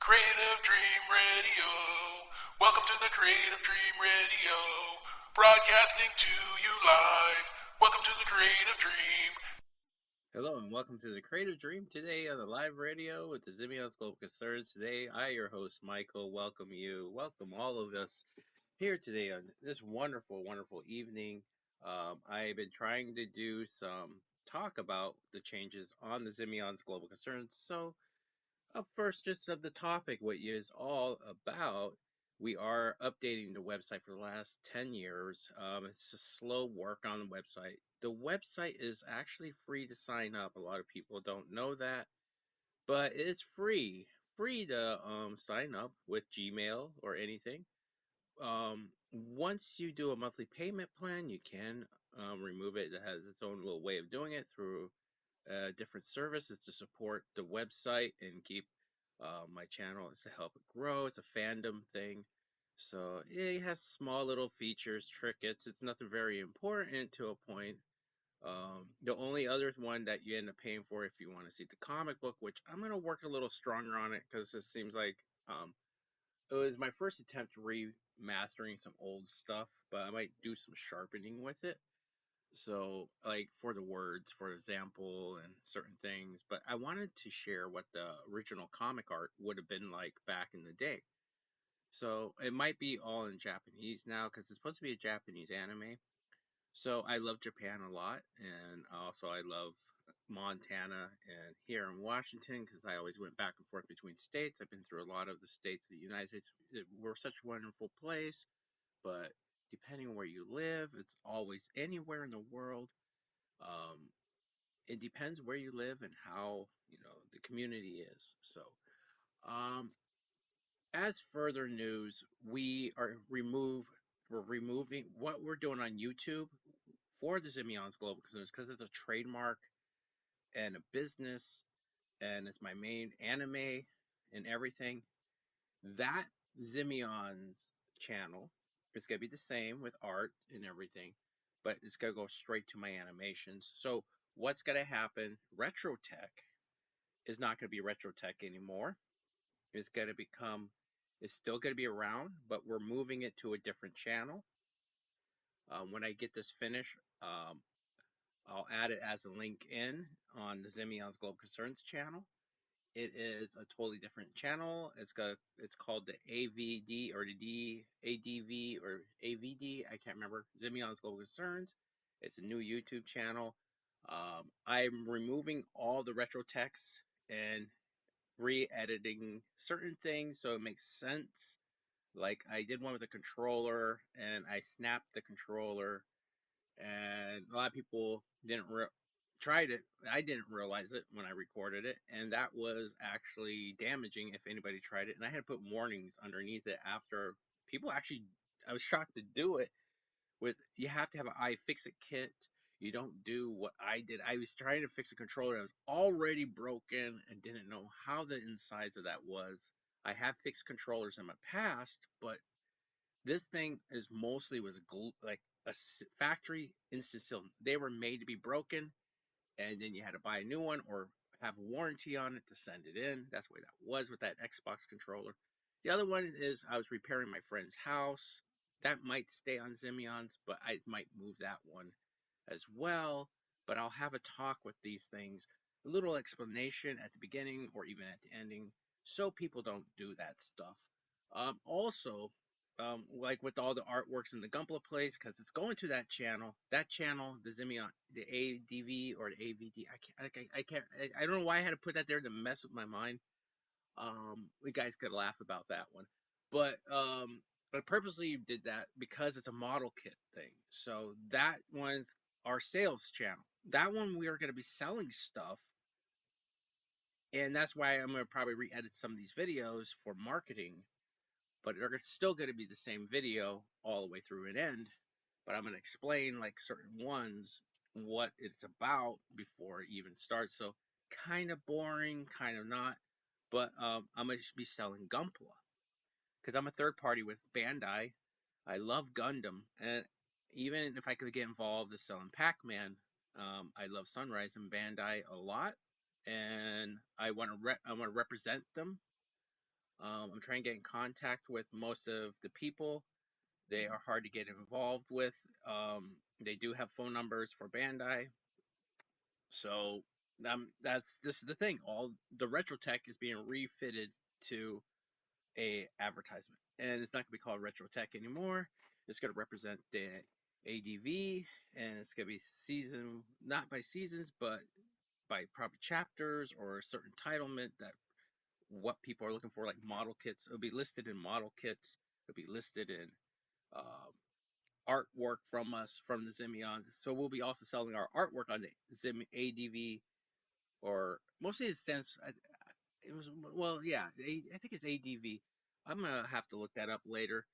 Creative Dream Radio. Welcome to the Creative Dream Radio. Broadcasting to you live. Welcome to the Creative Dream. Hello and welcome to the Creative Dream. Today on the live radio with the Zimion's Global Concerns. Today, I, your host, Michael, welcome you. Welcome all of us here today on this wonderful, wonderful evening. I've been trying to do some talk about the changes on the Zimion's Global Concerns. So, up first, just of the topic, what is all about. We are updating the website for the last 10 years. It's a slow work on the website. The website is actually free to sign up. A lot of people don't know that, but it's free to sign up with Gmail or anything. Once you do a monthly payment plan, you can remove it. It has its own little way of doing it through different services to support the website and keep my channel is to help it grow. It's a fandom thing. So it has small little features, trinkets. It's nothing very important to a point. The only other one that you end up paying for if you want to see the comic book, which I'm going to work a little stronger on it because it seems like it was my first attempt remastering some old stuff, but I might do some sharpening with it. So, like for the words, for example, and certain things, but I wanted to share what the original comic art would have been like back in the day. So, it might be all in Japanese now because it's supposed to be a Japanese anime. So, I love Japan a lot, and also I love Montana and here in Washington because I always went back and forth between states. I've been through a lot of the states of the United States. We're such a wonderful place, but depending on where you live, it's always anywhere in the world. Um, it depends where you live and how the community is. So, um, as further news, we're removing what we're doing on YouTube for the Zimion's Global Concerns because it's a trademark and a business, and it's my main anime and everything. That Zimion's channel is gonna be the same with art and everything, but it's gonna go straight to my animations. So what's gonna happen? Retrotech is not gonna be Retrotech anymore. It's gonna become it's still gonna be around, but we're moving it to a different channel. When I get this finished, I'll add it as a link in on the Zimion's Global Concerns channel. It is a totally different channel. It's called the AVD or the ADV or AVD. I can't remember. Zimion's Global Concerns. It's a new YouTube channel. I'm removing all the retro text and re-editing certain things so it makes sense. Like I did one with a controller and I snapped the controller, and a lot of people didn't tried it. I didn't realize it when I recorded it, and that was actually damaging if anybody tried it. And I had to put warnings underneath it after people actually. I was shocked to do it. With you have to have an iFixit kit. You don't do what I did. I was trying to fix a controller that was already broken and didn't know how the insides of that was. I have fixed controllers in my past, but this thing is mostly was like a factory instant seal. They were made to be broken, and then you had to buy a new one or have a warranty on it to send it in. That's the way that was with that Xbox controller. The other one is I was repairing my friend's house. That might stay on Zimion's, but I might move that one as well. But I'll have a talk with these things, a little explanation at the beginning or even at the ending, so people don't do that stuff. Also, like with all the artworks in the Gumpla place, because it's going to that channel. That channel, the Zimion, the ADV or the AVD. I can't. I don't know why I had to put that there to mess with my mind. You guys could laugh about that one, but I purposely did that because it's a model kit thing. So that one's our sales channel. That one we are going to be selling stuff, and that's why I'm going to probably re-edit some of these videos for marketing, but they're still going to be the same video all the way through an end. But I'm going to explain like certain ones what it's about before it even starts. So kind of boring, kind of not. But I'm going to be selling Gunpla because I'm a third party with Bandai. I love Gundam, and even if I could get involved in selling Pac-Man, I love Sunrise and Bandai a lot, and I want to represent them. I'm trying to get in contact with most of the people. They are hard to get involved with. They do have phone numbers for Bandai. So that's this is the thing. All the retro tech is being refitted to a advertisement, and it's not going to be called retro tech anymore. It's going to represent the ADV, and it's going to be season not by seasons, but by probably chapters or a certain entitlement that what people are looking for, like model kits. It'll be listed in model kits. It'll be listed in uh, artwork from us from the Zimions. So we'll be also selling our artwork on the Zim ADV, or mostly it stands. It was well, yeah. I think it's ADV. I'm gonna have to look that up later.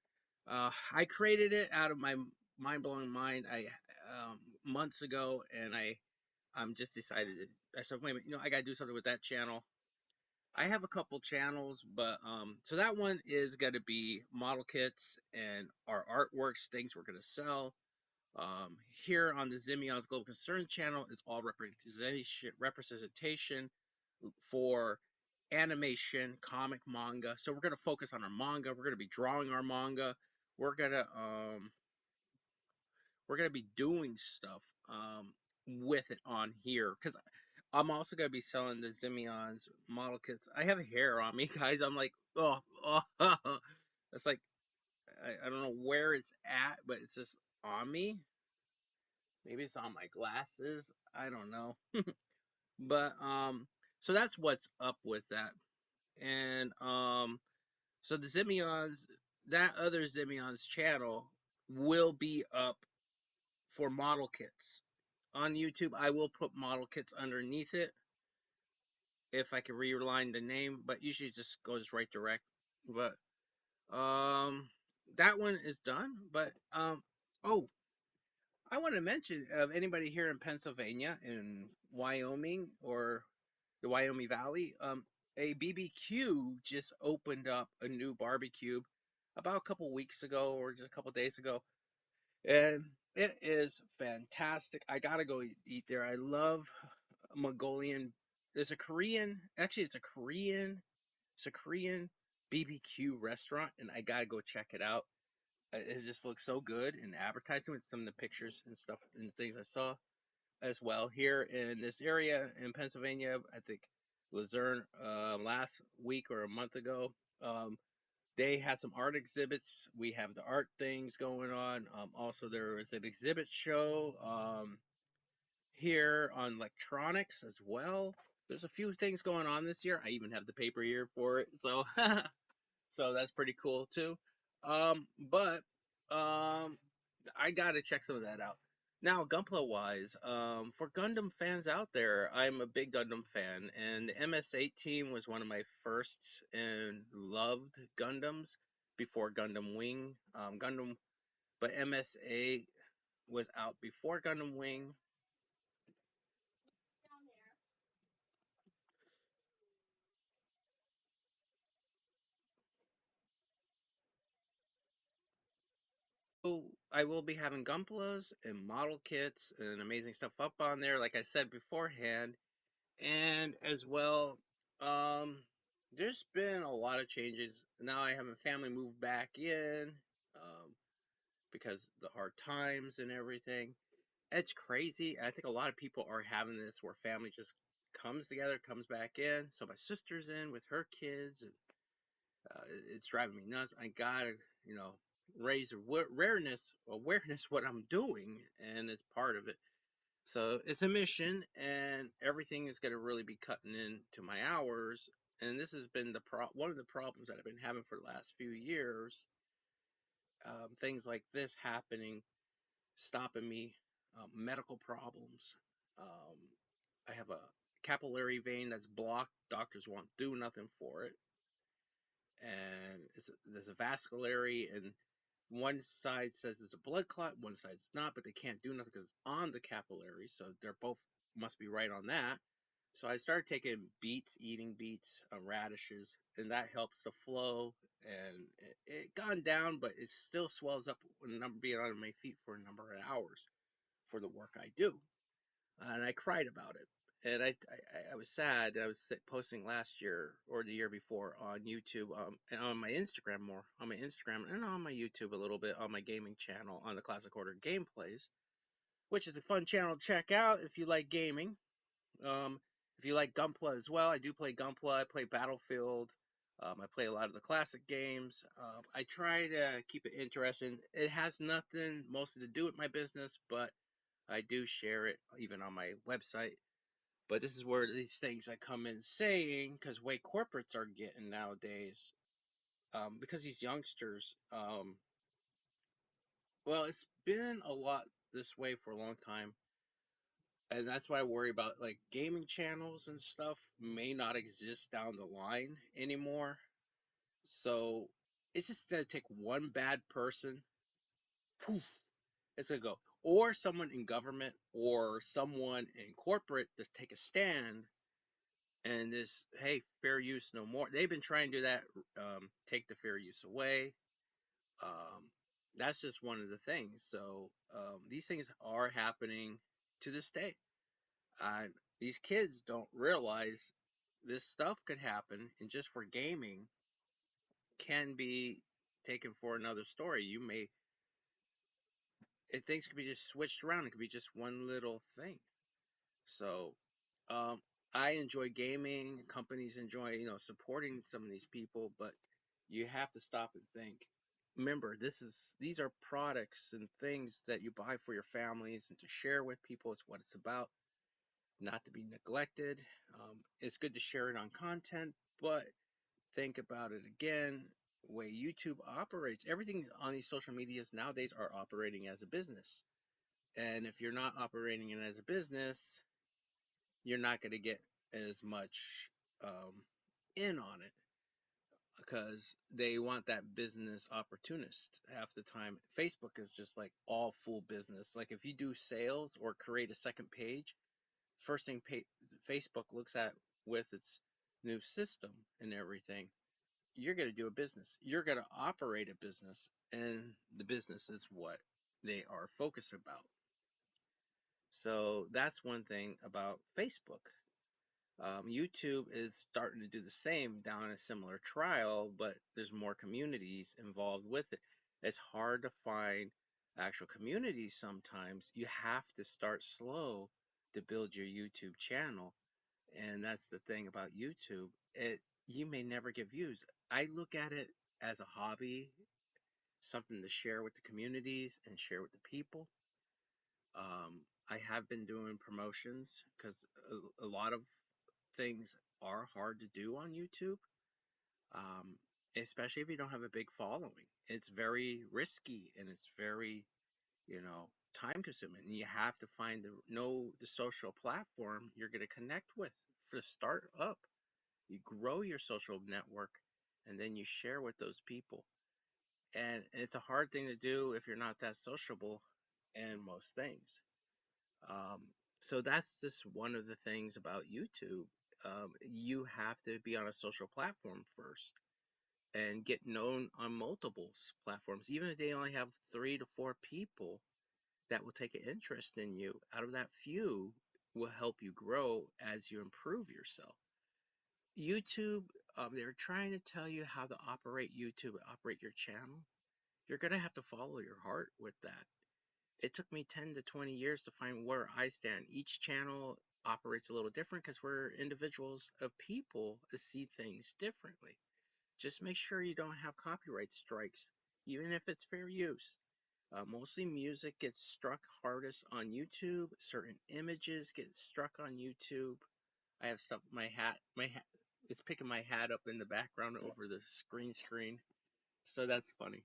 I created it out of my mind blowing mind. I months ago, and I'm just decided. I said, wait a minute, I gotta do something with that channel. I have a couple channels, but so that one is gonna be model kits and our artworks, things we're gonna sell. Here on the Zimion's Global Concern channel is all representation for animation, comic, manga. So we're gonna focus on our manga. We're gonna be drawing our manga. We're gonna um we're gonna be doing stuff with it on here because I'm also gonna be selling the Zimion's model kits. I have hair on me, guys. I'm like, oh. It's like I don't know where it's at, but it's just on me. Maybe it's on my glasses. I don't know. But so that's what's up with that. And so the Zimions, that other Zimions channel will be up for model kits. On YouTube, I will put model kits underneath it if I can realign the name, but usually it just goes right direct. But that one is done. But oh, I want to mention of anybody here in Pennsylvania, in Wyoming, or the Wyoming Valley, a BBQ just opened up a new barbecue about a couple weeks ago or just a couple days ago, and it is fantastic. I gotta go eat there. I love Mongolian. There's a Korean, actually, it's a Korean BBQ restaurant, and I gotta go check it out. It just looks so good in advertising with some of the pictures and stuff and things I saw as well here in this area in Pennsylvania. I think Luzerne last week or a month ago. Um, they had some art exhibits. We have the art things going on. Also, there was an exhibit show here on electronics as well. There's a few things going on this year. I even have the paper here for it. So so that's pretty cool too. But I gotta check some of that out. Now, Gunpla wise, for Gundam fans out there, I'm a big Gundam fan, and the MS-8 team was one of my first and loved Gundams before Gundam Wing. But MS-8 was out before Gundam Wing. So I will be having Gunplas and model kits and amazing stuff up on there, like I said beforehand. And as well, um, there's been a lot of changes. Now I have a family move back in because the hard times and everything. It's crazy. I think a lot of people are having this where family just comes together, comes back in. So my sister's in with her kids, and it's driving me nuts. I gotta, you know, raise awareness what I'm doing, and it's part of it. So it's a mission, and everything is going to really be cutting into my hours. And this has been one of the problems that I've been having for the last few years. Things like this happening, stopping me, medical problems. Um, I have a capillary vein that's blocked. Doctors won't do nothing for it, and there's a vasculary, and one side says it's a blood clot, one side it's not, but they can't do nothing because it's on the capillary, so they're both must be right on that. So I started taking beets, eating beets, radishes, and that helps the flow. And it gone down, but it still swells up when I'm being on my feet for a number of hours for the work I do. And I cried about it. And I was sad. I was posting last year or the year before on YouTube, and on my Instagram more, on my Instagram and on my YouTube a little bit on my gaming channel on the Classic Order Gameplays, which is a fun channel to check out if you like gaming. Um, if you like Gunpla as well, I do play Gunpla. I play Battlefield. I play a lot of the classic games. I try to keep it interesting. It has nothing mostly to do with my business, but I do share it even on my website. But this is where these things I come in saying, because way corporates are getting nowadays, because these youngsters, well, it's been a lot this way for a long time, and that's why I worry about like gaming channels and stuff may not exist down the line anymore. So it's just gonna take one bad person, poof, it's gonna go, or someone in government or someone in corporate to take a stand and this, hey, fair use no more. They've been trying to do that, take the fair use away. Um, that's just one of the things. So these things are happening to this day. Uh, these kids don't realize this stuff could happen, and just for gaming can be taken for another story. You may, things could be just switched around. It could be just one little thing. So, um, I enjoy gaming. Companies enjoy, supporting some of these people, but you have to stop and think. Remember, these are products and things that you buy for your families and to share with people. It's what it's about, not to be neglected. It's good to share it on content, but think about it again. Way YouTube operates, everything on these social medias nowadays are operating as a business. And if you're not operating it as a business, you're not going to get as much um, in on it because they want that business opportunist half the time. Facebook is just like all full business. Like if you do sales or create a second page, first thing Facebook looks at with its new system and everything, you're going to do a business. You're going to operate a business, and the business is what they are focused about. So that's one thing about Facebook. YouTube is starting to do the same down a similar trial, but there's more communities involved with it. It's hard to find actual communities sometimes. You have to start slow to build your YouTube channel. And that's the thing about YouTube. You may never get views. I look at it as a hobby, something to share with the communities and share with the people. I have been doing promotions because a lot of things are hard to do on YouTube, um, especially if you don't have a big following. It's very risky and it's very, time consuming. And you have to know the social platform you're going to connect with for start up. You grow your social network and then you share with those people. And it's a hard thing to do if you're not that sociable in most things. Um, so that's just one of the things about YouTube. You have to be on a social platform first and get known on multiple platforms. Even if they only have 3 to 4 people that will take an interest in you, out of that few will help you grow as you improve yourself. YouTube, they're trying to tell you how to operate YouTube, operate your channel. You're going to have to follow your heart with that. It took me 10 to 20 years to find where I stand. Each channel operates a little different because we're individuals of people that see things differently. Just make sure you don't have copyright strikes, even if it's fair use. Mostly music gets struck hardest on YouTube. Certain images get struck on YouTube. I have stuff, my hat, it's picking my hat up in the background over the screen. So that's funny.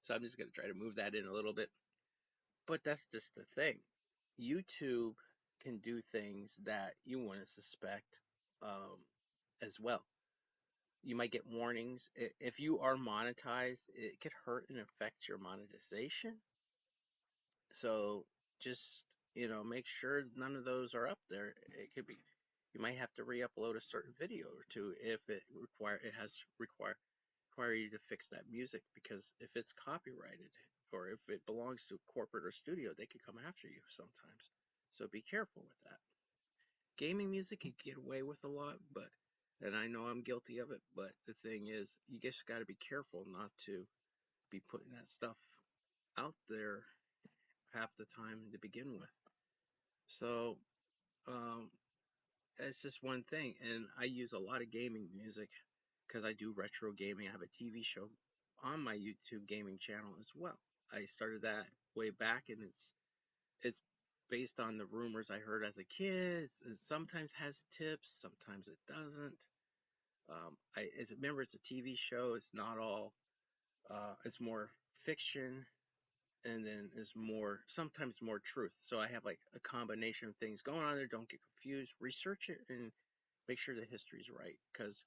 So I'm just going to try to move that in a little bit. But that's just the thing. YouTube can do things that you wouldn't suspect um, as well. You might get warnings. If you are monetized, it could hurt and affect your monetization. So just, make sure none of those are up there. It could be, you might have to re-upload a certain video or two if it has require you to fix that music, because if it's copyrighted or if it belongs to a corporate or studio, they could come after you sometimes. So be careful with that. gaming music you get away with a lot, but and I know I'm guilty of it, but the thing is, you just got to be careful not to be putting that stuff out there half the time to begin with. So, um, that's just one thing, and I use a lot of gaming music because I do retro gaming. I have a TV show on my YouTube gaming channel as well. I started that way back, and it's based on the rumors I heard as a kid. It sometimes has tips, sometimes it doesn't. As remember, it's a TV show. It's not all. It's more fiction, and then there's more, sometimes more truth. So I have like a combination of things going on there. Don't get confused. Research it and make sure the history's right, because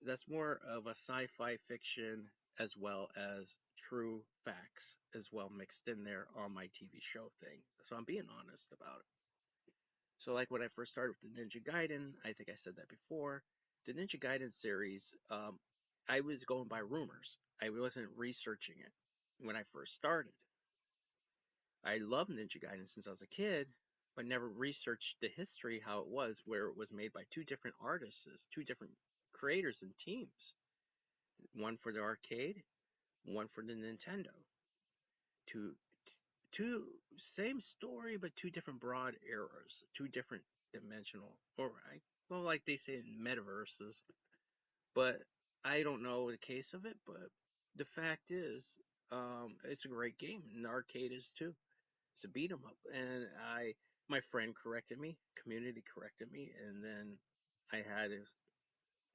that's more of a sci-fi fiction as well as true facts as well mixed in there on my TV show thing. So I'm being honest about it. So like when I first started with the Ninja Gaiden, I think I said that before. The Ninja Gaiden series, I was going by rumors. I wasn't researching it when I first started. I loved Ninja Gaiden since I was a kid, but never researched the history how it was, where it was made by two different artists, two different creators and teams. One for the arcade, one for the Nintendo. Two, two same story, but two different broad eras, two different dimensional, or well, like they say in metaverses. But I don't know the case of it. But the fact is, it's a great game, and the arcade is too. It's a beat 'em up, and my friend corrected me, community corrected me, and then I had to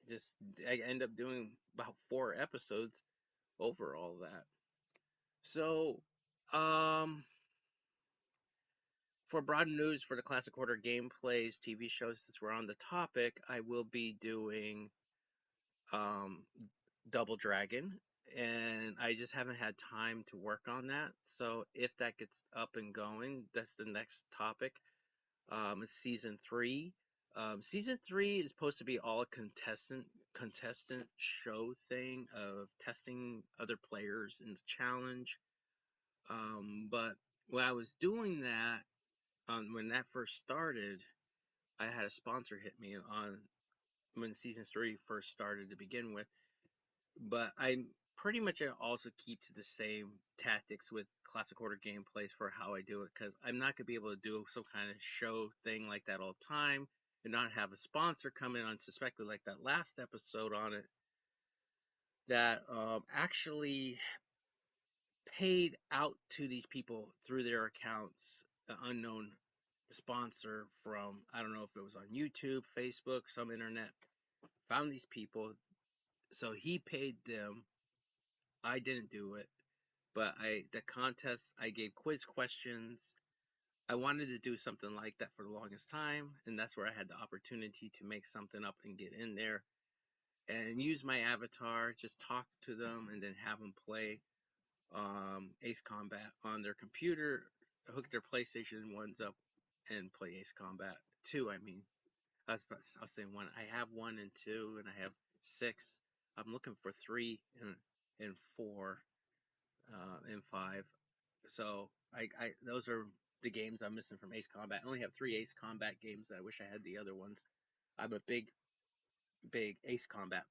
just I end up doing about 4 episodes over all that. So, um, for broad news for the Classic Order gameplays, TV shows, since we're on the topic, I will be doing um, Double Dragon, and I just haven't had time to work on that. So if that gets up and going, that's the next topic. It's season 3. Season 3 is supposed to be all a contestant show thing of testing other players in the challenge. But when I was doing that, when that first started, I had a sponsor hit me on when season 3 first started to begin with. But I pretty much also keep to the same tactics with Classic Order gameplays for how I do it, because I'm not going to be able to do some kind of show thing like that all the time and not have a sponsor come in unsuspected like that last episode on it that actually paid out to these people through their accounts, an unknown sponsor from, I don't know if it was on YouTube, Facebook, some internet, found these people. So he paid them. I didn't do it, but the contest, I gave quiz questions. I wanted to do something like that for the longest time, and that's where I had the opportunity to make something up and get in there and use my avatar, just talk to them, and then have them play Ace Combat on their computer, hook their PlayStation 1s up, and play Ace Combat 2. I mean, I was saying one. I have 1 and 2, and I have 6. I'm looking for 3 and 4 and 5. So I those are the games I'm missing from Ace Combat. I only have 3 Ace Combat games that I wish I had the other ones. I'm a big Ace Combat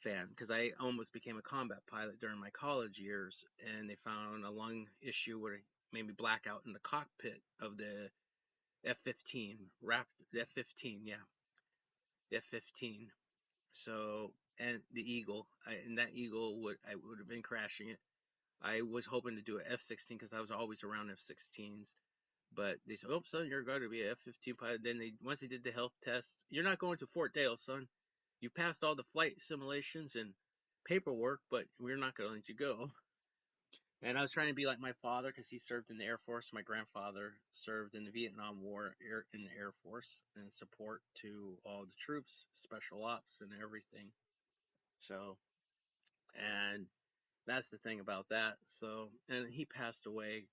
fan because I almost became a combat pilot during my college years, and they found a lung issue where it made me black out in the cockpit of the F-15 Raptor, F-15, yeah, F-15. So, and the Eagle, and that Eagle would have been crashing it. I was hoping to do an F-16 because I was always around F-16s. But they said, "Oh, son, you're going to be a F-15 pilot." Then once they did the health test, you're not going to Fort Dale, son. You passed all the flight simulations and paperwork, but we're not going to let you go. And I was trying to be like my father because he served in the Air Force. My grandfather served in the Vietnam War in the Air Force and support to all the troops, special ops, and everything. So, and that's the thing about that. So, and he passed away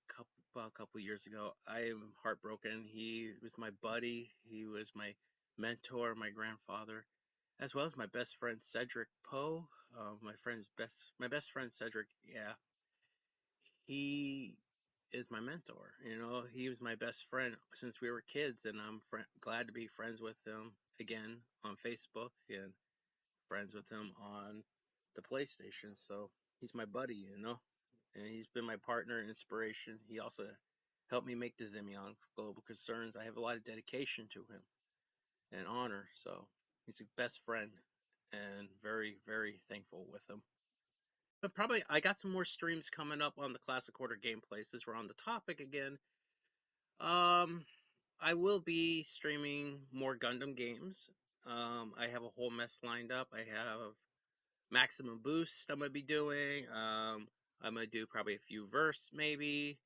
about a couple years ago. I am heartbroken. He was my buddy. He was my mentor, my grandfather, as well as my best friend Cedric Poe. My best friend Cedric. Yeah, he. is my mentor. You know, he was my best friend since we were kids, and I'm glad to be friends with him again on Facebook and friends with him on the PlayStation. So he's my buddy, you know, and he's been my partner and inspiration. He also helped me make the Zimeon Global Concerns. I have a lot of dedication to him and honor. So he's a best friend and very, very thankful with him. But probably I got some more streams coming up on the Classic Order gameplay since we're on the topic again. Um, I will be streaming more Gundam games. I have a whole mess lined up. I have Maximum Boost I'm gonna be doing. I'm gonna do probably a few verse maybe,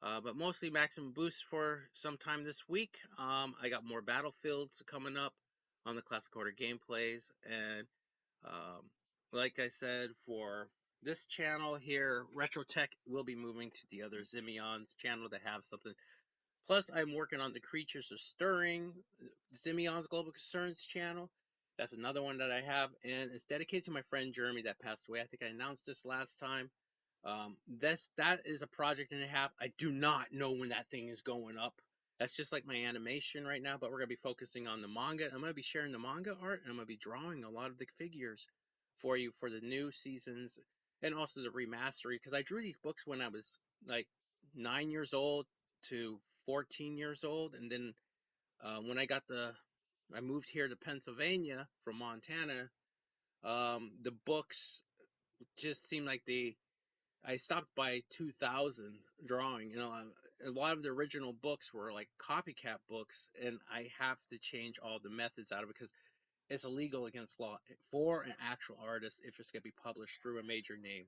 but mostly Maximum Boost for sometime this week. I got more Battlefields coming up on the Classic Order gameplays, and um, like I said, for this channel here, Retro Tech will be moving to the other Zimeon's channel to have something. Plus, I'm working on the Creatures of Stirring, Zimeon's Global Concerns channel. That's another one that I have, and it's dedicated to my friend Jeremy that passed away. I think I announced this last time. That is a project and a half. I do not know when that thing is going up. That's just like my animation right now, but we're gonna be focusing on the manga. I'm gonna be sharing the manga art, and I'm gonna be drawing a lot of the figures for you for the new seasons and also the remastery. Because I drew these books when I was like 9 years old to 14 years old, and then when I moved here to Pennsylvania from Montana. The books just seemed like I stopped by 2000 drawing. You know, a lot of the original books were like copycat books, and I have to change all the methods out of it because it's illegal against law for an actual artist if it's going to be published through a major name.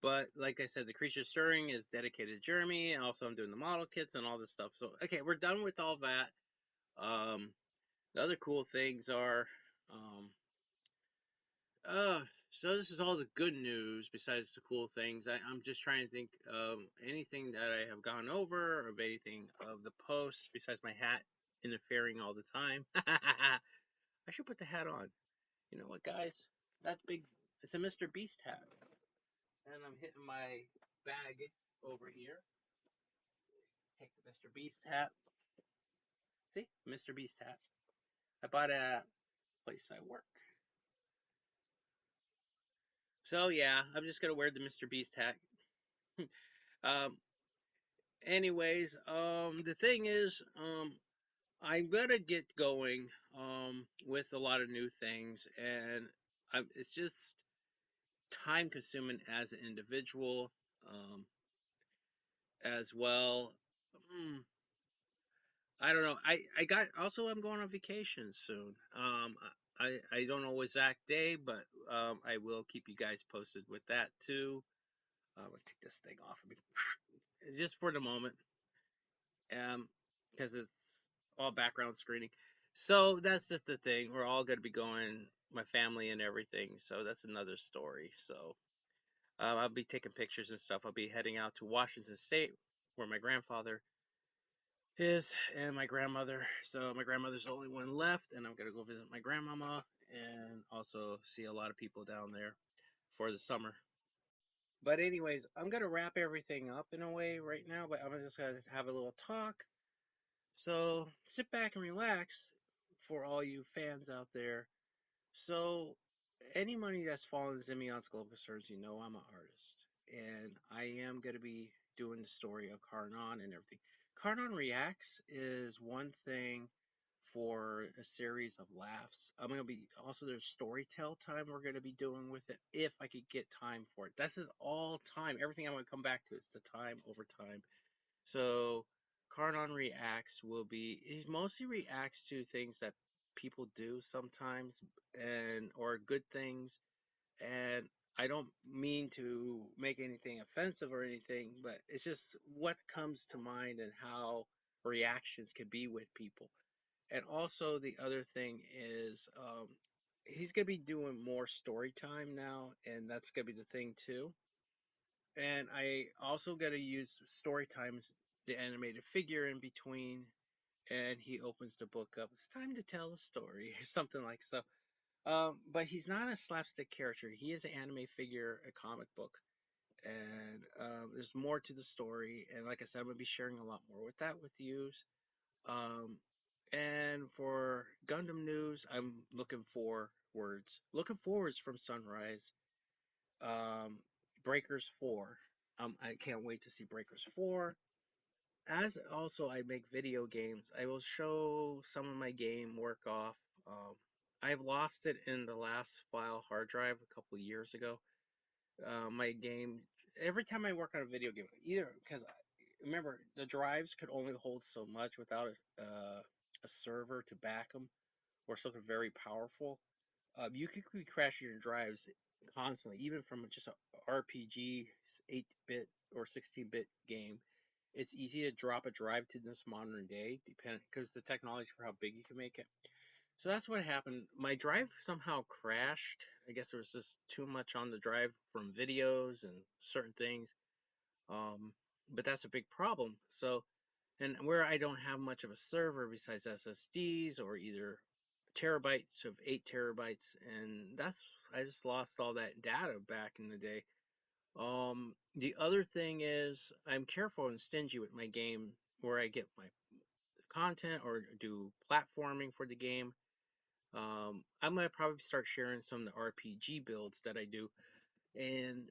But like I said, the Creature Stirring is dedicated to Jeremy, and also I'm doing the model kits and all this stuff. So okay, we're done with all that. Um, the other cool things are, um, so this is all the good news besides the cool things. I'm just trying to think of anything that I have gone over or of anything of the posts besides my hat interfering all the time. I should put the hat on. You know what, guys? That big, it's a Mr. Beast hat. And I'm hitting my bag over here. Take the Mr. Beast hat. See? Mr. Beast hat. I bought it at a place I work. So yeah, I'm just gonna wear the Mr. Beast hat. um, anyways, the thing is, I'm gonna get going with a lot of new things, and it's just time consuming as an individual, as well. Mm, I don't know. I got also I'm going on vacation soon. I don't know exact day, but I will keep you guys posted with that too. I'll take this thing off of me just for the moment, because it's all background screening. So that's just the thing. We're all going to be going, my family and everything. So that's another story. So I'll be taking pictures and stuff. I'll be heading out to Washington State, where my grandfather is and my grandmother. So my grandmother's the only one left, and I'm gonna go visit my grandmama and also see a lot of people down there for the summer. But anyways, I'm gonna wrap everything up in a way right now, but I'm just gonna have a little talk. So sit back and relax for all you fans out there. So any money that's fallen to Zimeon's Global Concerns, you know I'm an artist. And I am going to be doing the story of Carnon and everything. Carnon Reacts is one thing for a series of laughs. I'm going to be, also there's storytell time we're going to be doing with it if I could get time for it. This is all time. Everything I'm going to come back to is the time over time. So Cardon reacts will be he mostly reacts to things that people do sometimes and or good things, and I don't mean to make anything offensive or anything, but it's just what comes to mind and how reactions can be with people. And also the other thing is he's gonna be doing more story time now, and that's gonna be the thing too. And I also got to use story times, the animated figure in between, and he opens the book up. It's time to tell a story, something like so. But he's not a slapstick character. He is an anime figure, a comic book, and there's more to the story. And like I said, I'm gonna be sharing a lot more with that with you. Um, and for Gundam news, I'm looking forwards from Sunrise. Um, Breakers 4. I can't wait to see Breakers 4. As also I make video games, I will show some of my game work off. Um, I've lost it in the last file hard drive a couple years ago. My game, every time I work on a video game, either because remember the drives could only hold so much without a server to back them or something very powerful. You could be crashing your drives constantly, even from just a RPG 8-bit or 16-bit game. It's easy to drop a drive to this modern day, depending because the technology for how big you can make it. So that's what happened. My drive somehow crashed. I guess there was just too much on the drive from videos and certain things. Um, but that's a big problem. So, and where I don't have much of a server besides SSDs or either terabytes of 8 terabytes, and that's I just lost all that data back in the day. The other thing is I'm careful and stingy with my game where I get my content or do platforming for the game. I'm gonna probably start sharing some of the RPG builds that I do, and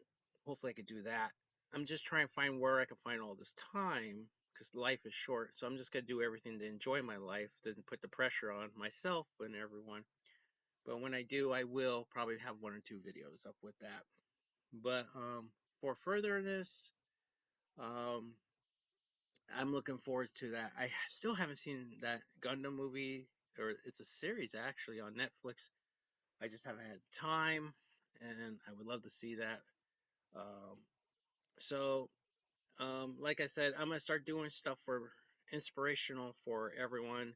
hopefully I could do that. I'm just trying to find where I can find all this time because life is short. So I'm just gonna do everything to enjoy my life, to put the pressure on myself and everyone. But when I do, I will probably have 1 or 2 videos up with that. But for further this, um, I'm looking forward to that. I still haven't seen that Gundam movie, or it's a series actually on Netflix. I just haven't had time, and I would love to see that. Um, so, like I said, I'm gonna start doing stuff for inspirational for everyone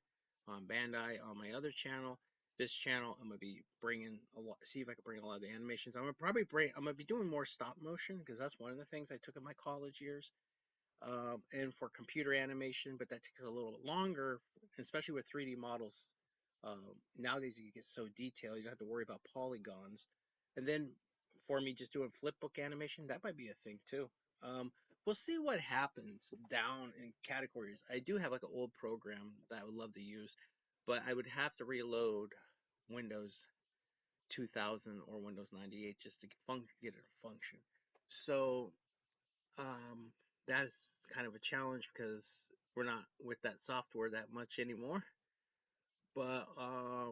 on Bandai on my other channel. This channel, I'm gonna be bringing a lot. See if I can bring a lot of the animations. I'm gonna be doing more stop motion because that's one of the things I took in my college years. And for computer animation, but that takes a little bit longer, especially with 3D models. Nowadays, you get so detailed, you don't have to worry about polygons. And then for me, just doing flipbook animation, that might be a thing too. Um, we'll see what happens down in categories. I do have like an old program that I would love to use, but I would have to reload Windows 2000 or Windows 98 just to get it to function. So um, that's kind of a challenge because we're not with that software that much anymore. But I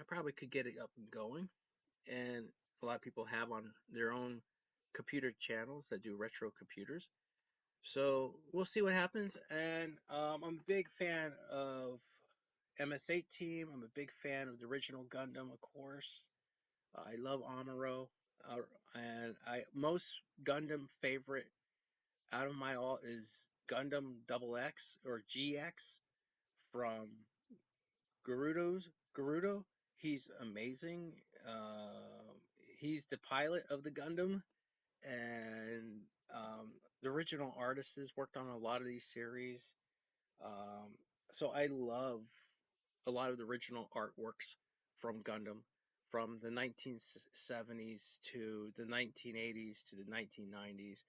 probably could get it up and going. And a lot of people have on their own computer channels that do retro computers. So we'll see what happens. And I'm a big fan of MS-8 team. I'm a big fan of the original Gundam, of course. I love Amuro. Uh, and I most Gundam favorite out of my all is Gundam Double X or GX from Gerudo. He's amazing. He's the pilot of the Gundam, and the original artist has worked on a lot of these series. Um, so I love a lot of the original artworks from Gundam from the 1970s to the 1980s to the 1990s.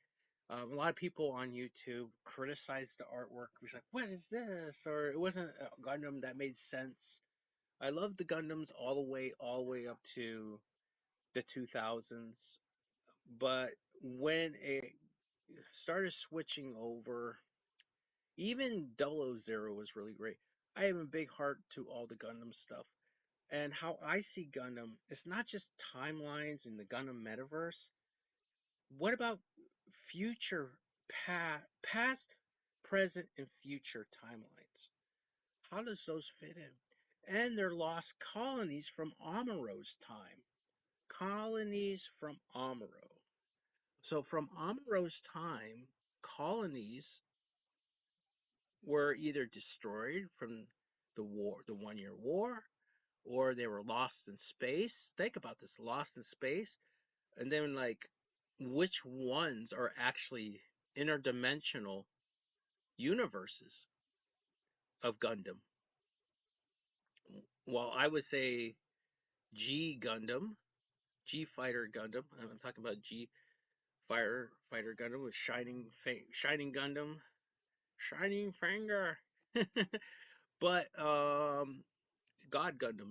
A lot of people on YouTube criticized the artwork. It was like, "What is this?" Or it wasn't a Gundam that made sense. I love the Gundams all the way up to the 2000s. But when it started switching over, even 000 was really great. I have a big heart to all the Gundam stuff. And how I see Gundam, it's not just timelines in the Gundam metaverse. What about future, past, present, and future timelines? How does those fit in? And their lost colonies from Amuro's time. Colonies from Amuro. So from Amuro's time, colonies were either destroyed from the war, the 1 year war, or they were lost in space. Think about this, lost in space. And then like which ones are actually interdimensional universes of Gundam? Well, I would say G Gundam, G Fighter Gundam. I'm talking about G. Firefighter Gundam with Shining Gundam, Shining Finger. But God Gundam,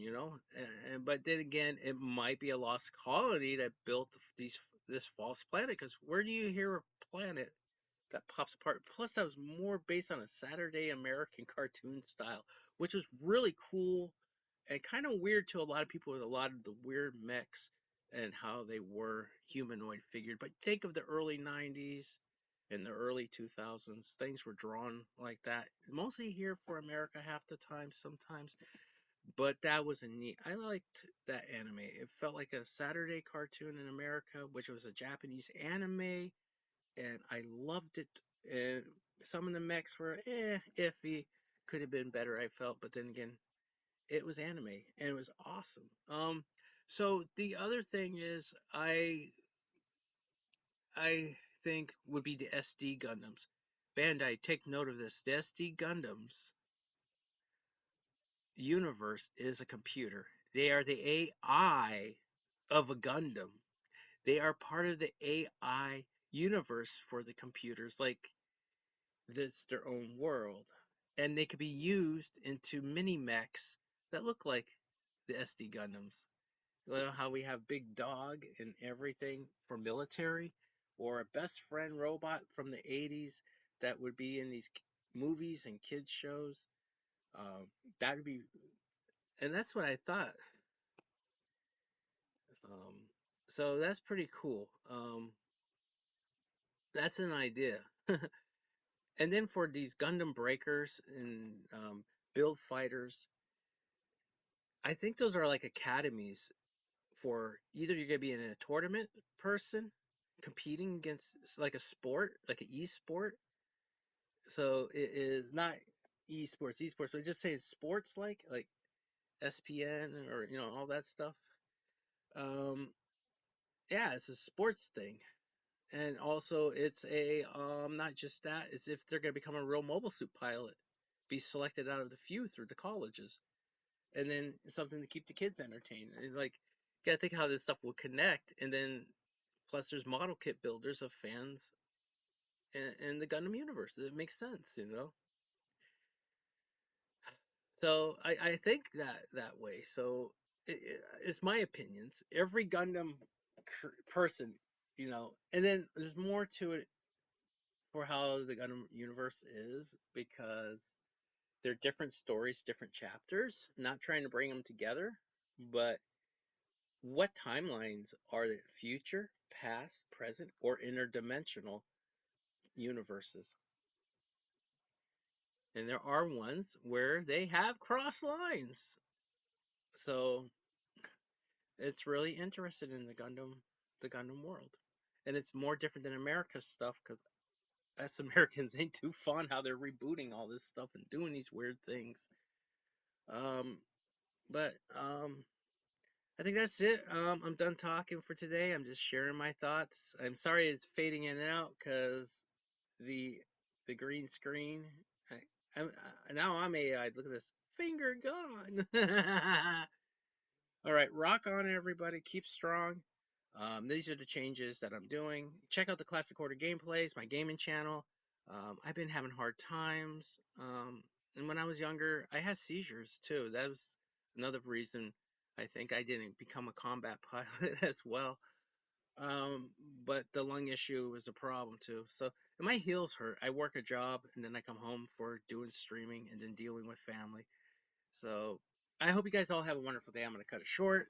but then again, it might be a lost colony that built this false planet. Because where do you hear a planet that pops apart? Plus, that was more based on a Saturday American cartoon style, which was really cool and kind of weird to a lot of people with a lot of the weird mechs and how they were humanoid figured. But think of the early 90s and the early 2000s. Things were drawn like that, mostly here for America half the time sometimes. But that was a neat. I liked that anime. It felt like a Saturday cartoon in America, which was a Japanese anime, and I loved it. And some of the mechs were iffy, could have been better. I felt, but then again, it was anime and it was awesome. So the other thing is, I think would be the SD Gundams. Bandai, take note of this. The SD Gundams universe is a computer. They are the AI of a Gundam. They are part of the AI universe for the computers. Like, it's their own world. And they could be used into mini mechs that look like the SD Gundams. You know how we have Big Dog and everything for military, or a best friend robot from the 80s that would be in these movies and kids shows. Um, that would be, and that's what I thought. Um, so that's pretty cool. That's an idea. And then for these Gundam breakers and build fighters, I think those are like academies for either you're gonna be in a tournament person competing against like a sport, like an e-sport. So it is not esports, but just say sports like SPN or all that stuff. Um, yeah, it's a sports thing. And also it's a not just that, it's if they're gonna become a real mobile suit pilot, be selected out of the few through the colleges. And then something to keep the kids entertained. And like, you gotta think how this stuff will connect. And then plus there's model kit builders of fans in the Gundam universe. It makes sense. So I think that way. So it's my opinions. Every Gundam person, and then there's more to it for how the Gundam universe is because they're different stories, different chapters. Not trying to bring them together, but what timelines are the future, past, present, or interdimensional universes? And there are ones where they have cross lines. So it's really interested in the Gundam world. And it's more different than America's stuff because us Americans ain't too fun how they're rebooting all this stuff and doing these weird things. Um, but I think that's it. I'm done talking for today. I'm just sharing my thoughts. I'm sorry it's fading in and out because the the green screen. Now I'm AI. Look at this finger gone. All right, rock on, everybody. Keep strong. These are the changes that I'm doing. Check out the Classic Order gameplays, my gaming channel. I've been having hard times. And when I was younger, I had seizures too. That was another reason I think I didn't become a combat pilot as well. Um, but the lung issue was a problem too. So, and my heels hurt. I work a job and then I come home for doing streaming and then dealing with family. So I hope you guys all have a wonderful day. I'm going to cut it short.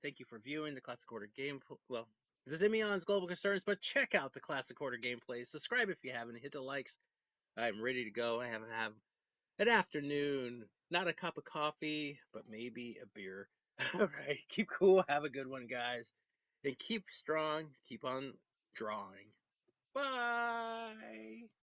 Thank you for viewing the Classic Order game. Well, this is Imion's Global Concerns, but check out the Classic Order gameplays. Subscribe if you haven't. Hit the likes. I'm ready to go. I have an afternoon, not a cup of coffee, but maybe a beer. All right, keep cool. Have a good one, guys, and keep strong. Keep on drawing. Bye.